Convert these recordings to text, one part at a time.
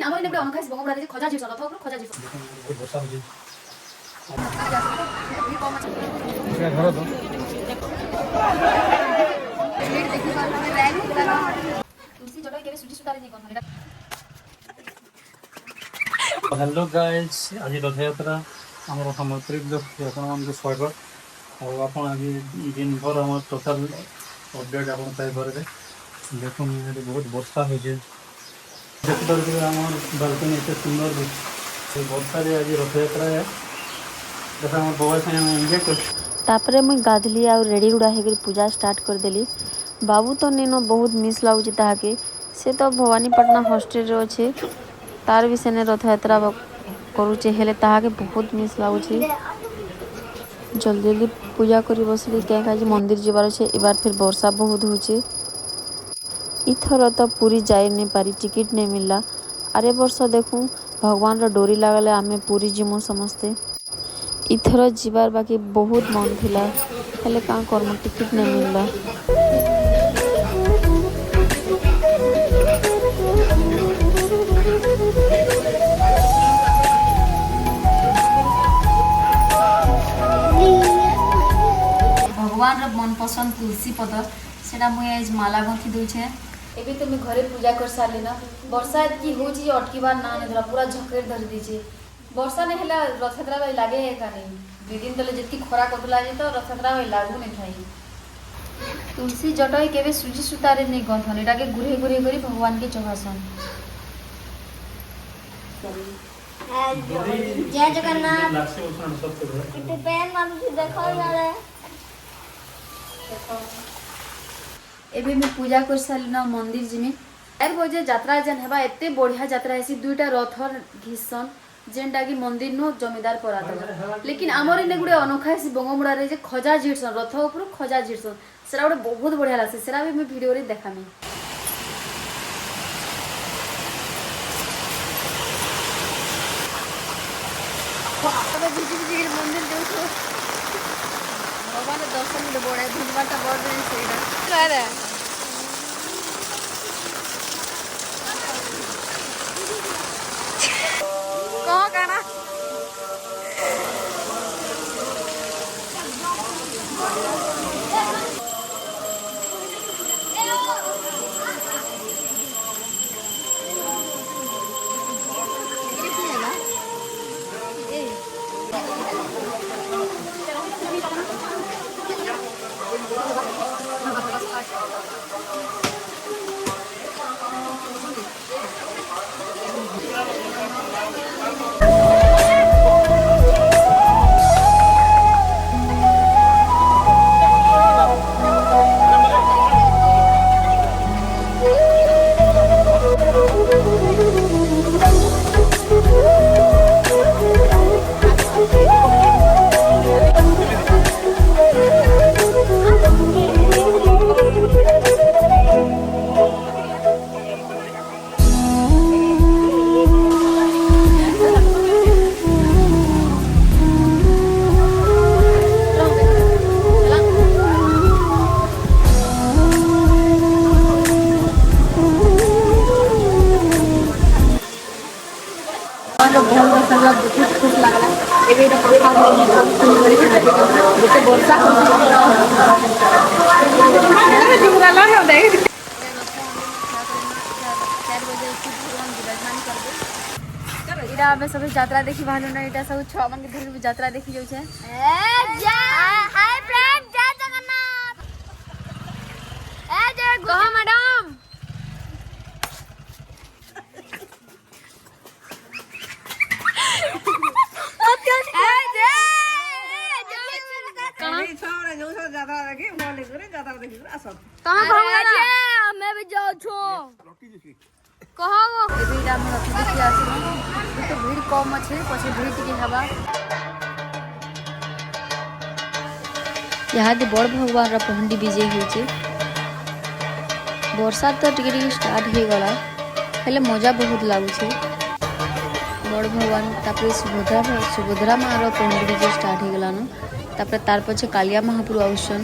ଆମର ଏନେ ଗୋଟେ ଅନଖାଇସ ବଙ୍ଗଡା ରେ ଖଜା ଜିସ ରଥ ଉପରେ ଖଜା ଜିସ ବହୁତ ବର୍ଷା ହଉଛି ଘର ତ हेलो गाइस आज रथ यात्रा आम सम्बलपुर आपको स्वागत और आप दिन भर आम टोटाल अपडेट आप पाइपर देखो बहुत वर्षा हो देखिए आम बालकनी एत सुंदर वर्षा आज रथ यात्रा है देखा आम बबा से एंजॉय कर तापरे मुई गाधली आ रेडी रुड़ा होकर पूजा स्टार्ट करदेली। बाबू तो नेनो बहुत मिस लगुच ताके से तो भवानीपाटना हॉस्टेल रे अच्छे तार भी सेने रथ यात्रा करुचे हेले ताके बहुत मिस लगुच। जल्दी जल्दी पूजा करी बसली क्या मंदिर जीवार अच्छे एबार फिर वर्षा बहुत होचे। इथर तो पूरी जाई नहीं पारी टिकट नहीं मिलला। अरे वर्ष देखूँ भगवान रो डोरी लागले आमे पूरी जिमु समस्ते। इथर जीवार बाकी बहुत मन थिला हेले का करम टिकट नहीं मिलला। भगवान रो मन पसंद तुलसी पतर सेटा मुई आज माला गंथी दूचे। एबे तो मैं घरे पूजा कर सारली ना वर्षा एतकी होची अटकीबार ना ने पूरा झकेर धर दीचे। वर्षा नहीं हेला रथयात्रा भाई लागे है का नहीं दुई दिन तले जितकी खरा कटुला जे तो रथयात्रा भाई लागू नहीं थाई। तुलसी जटई केबे सुजी सुतारे नहीं गंथन एटा के गुरे गुरे करी भगवान के चढ़ासन। जय जगन्नाथ कितने पैन मानु देखो यार एबे मैं पूजा कर सारली ना मंदिर जिमी 4 बजे यात्रा जन हेबा एते बढ़िया यात्रा हेसी दुईटा रथ घिसन जेनटा कि मंदिर नो जमीदार पराता लेकिन आमर इने गुडे अनोखा हेसी बंगमुड़ा रे जे खजा जिरसन रथ ऊपर खजा जिरसन सेरा गुडे बहुत बढ़िया लागसे सेरा भी मैं वीडियो रे देखामी। मंदिर देखो भगवान दर्शन में बड़ा भीड़भाड़ बढ़ रही है कहो कहना आमे सब यात्रा देखी भानु ना इटा सब छुआ मन के धरि यात्रा देखी जाउ छे। हाय फ्रेंड जय जगन्नाथ ए जय कहो मैडम मैं भी जाऊ छो कहो एबे हम रथ देखि आसी तो भीड़ कम अछि पछि भीड़ टिके हवा यहाँ बड़ भगवान रा पहंडी विजय होचे। वर्षा तो टिके स्टार्ट हो गला हेले मजा बहुत लागुचे। बड़ भगवान तापर सुभद्रा माँ रो पहंडी विजय स्टार्ट हो गला न तापर तार पछे कालिया महाप्रभु आउसन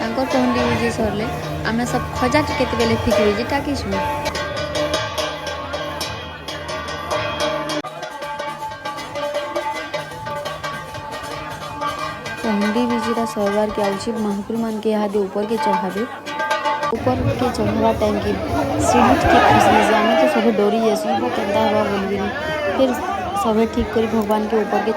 तांकर पहंडी विजय सरले आमे सब खजा टिके बेले फिक जे टाकी सुन ପହଣ୍ଡି ବିଜିଟା ସରିବାର୍ के आउଛେ महापुर मान के इहादे ऊपर के चढ़ाबे ऊपर के चढ़ावा टाइम के सीढ़ी ठीक खसले से आमे तो सभे डरी जासु केन्ता हवा बोलबिनी फिर सभे ठीक करी भगवान के ऊपर के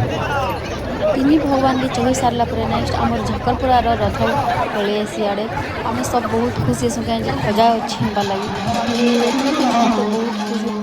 तीन भगवान के चढ़ी सारा नेक्स्ट आम झकरपुरार रथ पलि आसी आड़े आम सब बहुत खुशी हेसु कहीं खजा छीनबार लगी बहुत खुशी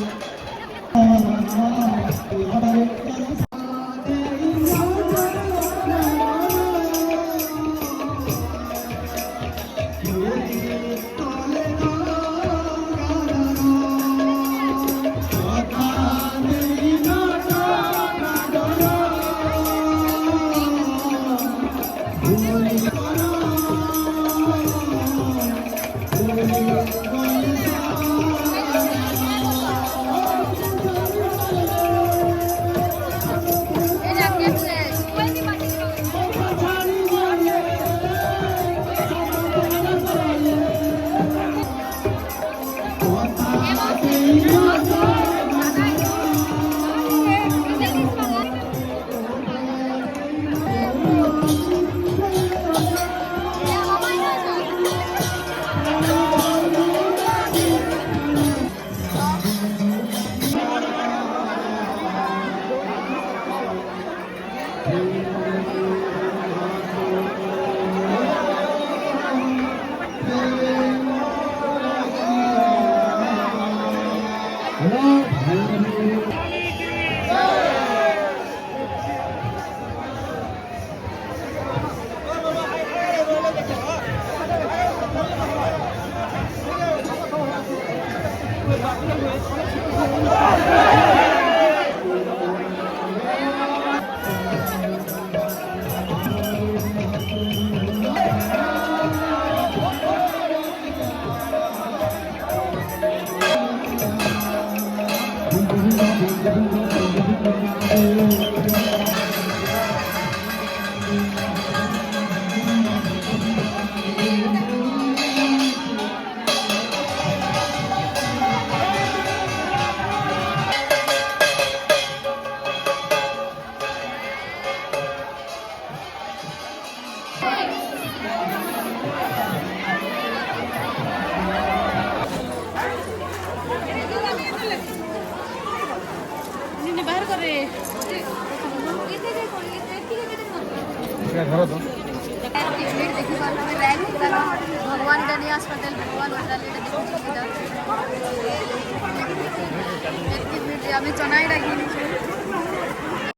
भगवान डनी अस्पताल भगवान हॉस्पिटल आम्ही चनाई डाकी